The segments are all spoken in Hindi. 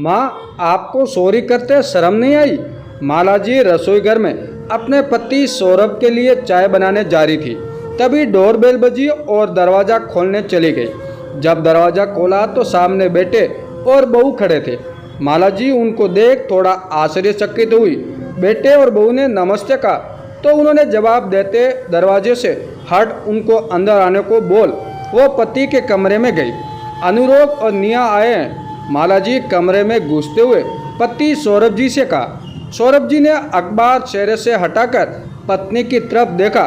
माँ, आपको सॉरी करते शर्म नहीं आई? माला जी रसोई घर में अपने पति सौरभ के लिए चाय बनाने जा रही थी। तभी डोरबेल बजी और दरवाज़ा खोलने चली गई। जब दरवाज़ा खोला तो सामने बेटे और बहू खड़े थे। माला जी उनको देख थोड़ा आश्चर्यचकित हुई। बेटे और बहू ने नमस्ते कहा तो उन्होंने जवाब देते दरवाजे से हट उनको अंदर आने को बोल। वो पति के कमरे में गई। अनुरोध और निया आए हैं। माला जी कमरे में घुसते हुए पति सौरभ जी से कहा। सौरभ जी ने अखबार चेहरे से हटाकर पत्नी की तरफ देखा,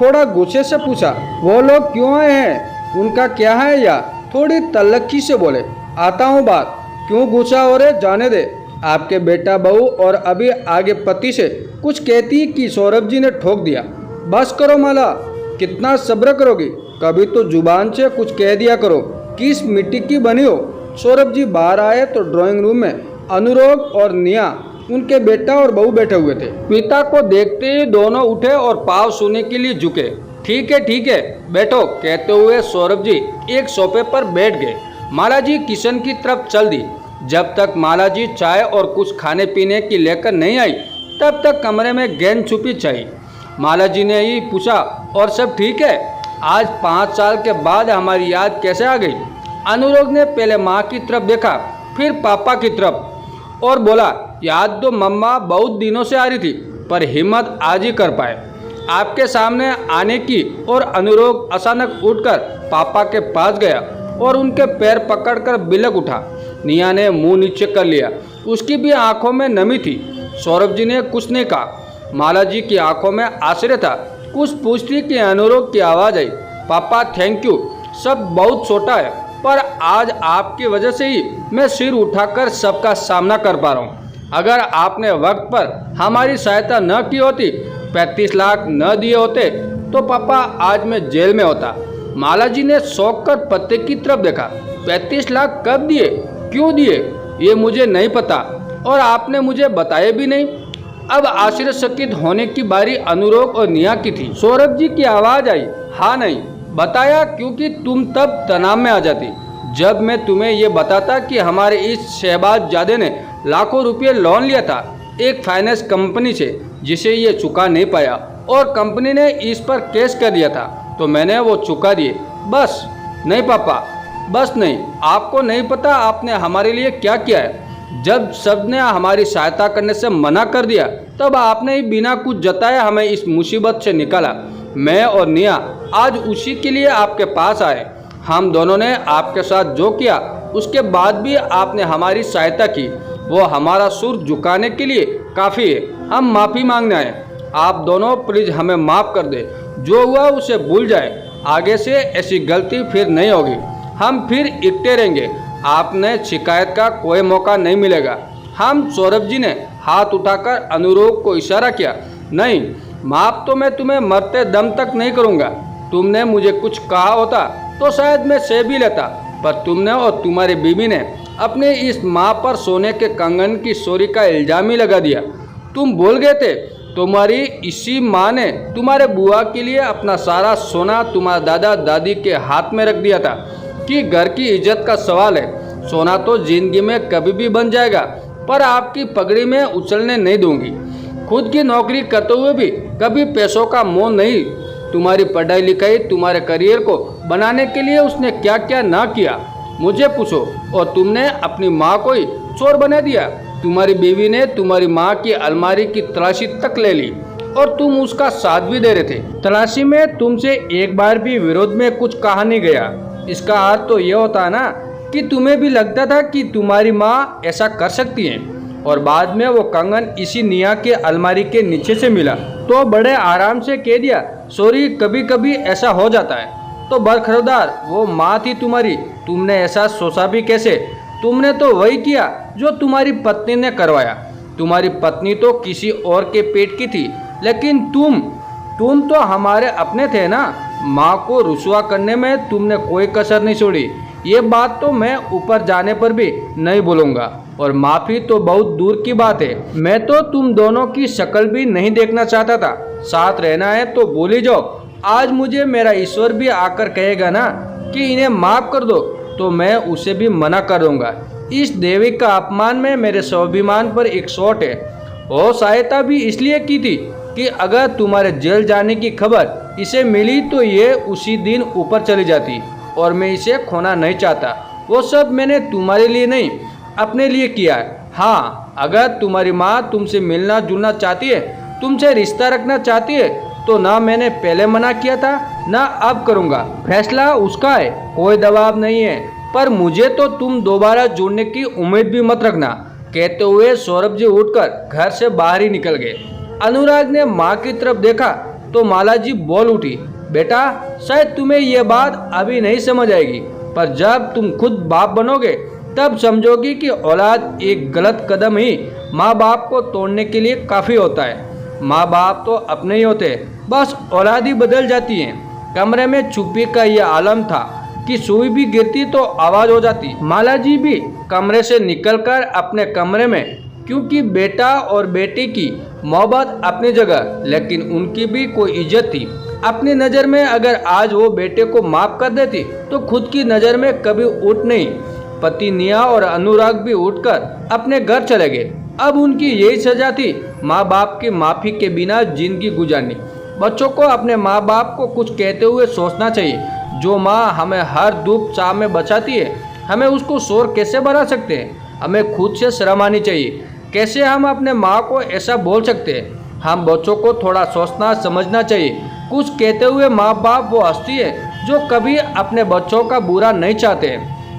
थोड़ा गुस्से से पूछा, वो लोग क्यों आए हैं? उनका क्या है? या थोड़ी तल्लखी से बोले, आता हूँ बात, क्यों गुस्सा हो रहे, जाने दे। आपके बेटा बहू और अभी आगे पति से कुछ कहती कि सौरभ जी ने ठोक दिया। बस करो माला, कितना सब्र करोगी? कभी तो जुबान से कुछ कह दिया करो, किस मिट्टी की बनी हो। सौरभ जी बाहर आए तो ड्राइंग रूम में अनुरोध और निया, उनके बेटा और बहू बैठे हुए थे। पिता को देखते ही दोनों उठे और पाँव छूने के लिए झुके। ठीक है बैठो, कहते हुए सौरभ जी एक सोफे पर बैठ गए। माला जी किचन की तरफ चल दी। जब तक माला जी चाय और कुछ खाने पीने की लेकर नहीं आई तब तक कमरे में गेंद छुपी चाहिए। माला जी ने ही पूछा, और सब ठीक है? आज 5 साल के बाद हमारी याद कैसे आ गई? अनुरोध ने पहले माँ की तरफ देखा, फिर पापा की तरफ और बोला, याद तो मम्मा बहुत दिनों से आ रही थी, पर हिम्मत आज ही कर पाए आपके सामने आने की। और अनुरोध अचानक उठकर पापा के पास गया और उनके पैर पकड़कर बिलक उठा। निया ने मुंह नीचे कर लिया, उसकी भी आंखों में नमी थी। सौरभ जी ने कुछ नहीं कहा। माला जी की आंखों में आश्चर्य था। कुछ पूछती कि अनुरोध की आवाज़ आई, पापा थैंक यू, सब बहुत छोटा है, पर आज आपकी वजह से ही मैं सिर उठाकर सबका सामना कर पा रहा हूँ। अगर आपने वक्त पर हमारी सहायता न की होती, 35 लाख न दिए होते, तो पापा आज मैं जेल में होता। माला जी ने शौक कर पत्ते की तरफ देखा। 35 लाख कब दिए, क्यों दिए, ये मुझे नहीं पता और आपने मुझे बताया भी नहीं। अब आश्चर्यचकित होने की बारी अनुरोध और निया की थी। सौरभ जी की आवाज़ आई, हाँ नहीं बताया, क्योंकि तुम तब तनाव में आ जाती जब मैं तुम्हें ये बताता कि हमारे इस शहबाजजादे ने लाखों रुपये लोन लिया था एक फाइनेंस कंपनी से, जिसे ये चुका नहीं पाया और कंपनी ने इस पर केस कर दिया था, तो मैंने वो चुका दिए। बस नहीं पापा, बस नहीं, आपको नहीं पता आपने हमारे लिए क्या किया है। जब सबने हमारी सहायता करने से मना कर दिया तब आपने ही बिना कुछ जताए हमें इस मुसीबत से निकाला। मैं और निया आज उसी के लिए आपके पास आए। हम दोनों ने आपके साथ जो किया उसके बाद भी आपने हमारी सहायता की, वो हमारा सुर झुकाने के लिए काफ़ी है। हम माफ़ी मांगने आए। आप दोनों प्लीज़ हमें माफ़ कर दे, जो हुआ उसे भूल जाए, आगे से ऐसी गलती फिर नहीं होगी। हम फिर इकट्ठे रहेंगे, आपने शिकायत का कोई मौका नहीं मिलेगा। हम सौरभ जी ने हाथ उठाकर अनुरोध को इशारा किया, नहीं माफ़ तो मैं तुम्हें मरते दम तक नहीं करूँगा। तुमने मुझे कुछ कहा होता तो शायद मैं सह भी लेता, पर तुमने और तुम्हारी बीवी ने अपने इस माँ पर सोने के कंगन की चोरी का इल्ज़ाम ही लगा दिया। तुम भूल गए थे तुम्हारी इसी माँ ने तुम्हारे बुआ के लिए अपना सारा सोना तुम्हारे दादा दादी के हाथ में रख दिया था कि घर की इज्जत का सवाल है। सोना तो जिंदगी में कभी भी बन जाएगा, पर आपकी पगड़ी में उछलने नहीं दूंगी। खुद की नौकरी करते हुए भी कभी पैसों का मोह नहीं। तुम्हारी पढ़ाई लिखाई, तुम्हारे करियर को बनाने के लिए उसने क्या क्या ना किया, मुझे पूछो। और तुमने अपनी माँ को ही चोर बना दिया। तुम्हारी बीवी ने तुम्हारी माँ की अलमारी की तलाशी तक ले ली और तुम उसका साथ भी दे रहे थे। तलाशी में तुमसे एक बार भी विरोध में कुछ कहा नहीं गया। इसका अर्थ तो ये होता है ना कि तुम्हें भी लगता था कि तुम्हारी माँ ऐसा कर सकती है। और बाद में वो कंगन इसी निया के अलमारी के नीचे से मिला तो बड़े आराम से कह दिया, सॉरी कभी कभी ऐसा हो जाता है। तो बरखुरदार वो माँ थी तुम्हारी, तुमने ऐसा सोचा भी कैसे? तुमने तो वही किया जो तुम्हारी पत्नी ने करवाया। तुम्हारी पत्नी तो किसी और के पेट की थी, लेकिन तुम तो हमारे अपने थे ना। माँ को रुसवा करने में तुमने कोई कसर नहीं छोड़ी। ये बात तो मैं ऊपर जाने पर भी नहीं बोलूँगा, और माफ़ी तो बहुत दूर की बात है। मैं तो तुम दोनों की शक्ल भी नहीं देखना चाहता था। साथ रहना है तो भूल ही जाओ। आज मुझे मेरा ईश्वर भी आकर कहेगा ना कि इन्हें माफ़ कर दो, तो मैं उसे भी मना कर दूंगा। इस देवी का अपमान में मेरे स्वाभिमान पर एक चोट है। वो सहायता भी इसलिए की थी कि अगर तुम्हारे जेल जाने की खबर इसे मिली तो ये उसी दिन ऊपर चली जाती और मैं इसे खोना नहीं चाहता। वो सब मैंने तुम्हारे लिए नहीं, अपने लिए किया है। हाँ, अगर तुम्हारी माँ तुमसे मिलना जुलना चाहती है, तुमसे रिश्ता रखना चाहती है, तो ना मैंने पहले मना किया था ना अब करूँगा। फैसला उसका है, कोई दबाव नहीं है। पर मुझे तो तुम दोबारा जुड़ने की उम्मीद भी मत रखना। कहते हुए सौरभ जी उठकर घर से बाहर ही निकल गए। अनुराग ने माँ की तरफ देखा तो माला जी बोल उठी, बेटा शायद तुम्हें यह बात अभी नहीं समझ आएगी, पर जब तुम खुद बाप बनोगे तब समझोगी कि औलाद एक गलत कदम ही माँ बाप को तोड़ने के लिए काफ़ी होता है। माँ बाप तो अपने ही होते, बस औलाद ही बदल जाती है। कमरे में चुप्पी का यह आलम था कि सुई भी गिरती तो आवाज़ हो जाती। माला जी भी कमरे से निकलकर अपने कमरे में, क्योंकि बेटा और बेटी की मोहब्बत अपनी जगह, लेकिन उनकी भी कोई इज्जत थी। अपनी नज़र में अगर आज वो बेटे को माफ़ कर देती तो खुद की नज़र में कभी उठ नहीं। पति निया और अनुराग भी उठकर अपने घर चले गए। अब उनकी यही सजा थी, माँ बाप की माफ़ी के बिना जिंदगी गुजारनी। बच्चों को अपने माँ बाप को कुछ कहते हुए सोचना चाहिए। जो माँ हमें हर धूप छाँव में बचाती है, हमें उसको शोर कैसे बना सकते हैं? हमें खुद से शर्म आनी चाहिए। कैसे हम अपने माँ को ऐसा बोल सकते हैं? हम बच्चों को थोड़ा सोचना समझना चाहिए। कुछ कहते हुए माँ बाप वो हस्ती है जो कभी अपने बच्चों का बुरा नहीं चाहते,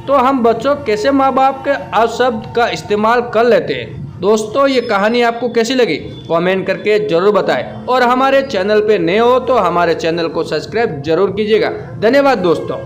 तो हम बच्चों कैसे माँ बाप के अपशब्द का इस्तेमाल कर लेते हैं। दोस्तों, ये कहानी आपको कैसी लगी कमेंट करके ज़रूर बताएं और हमारे चैनल पे नए हो तो हमारे चैनल को सब्सक्राइब जरूर कीजिएगा। धन्यवाद दोस्तों।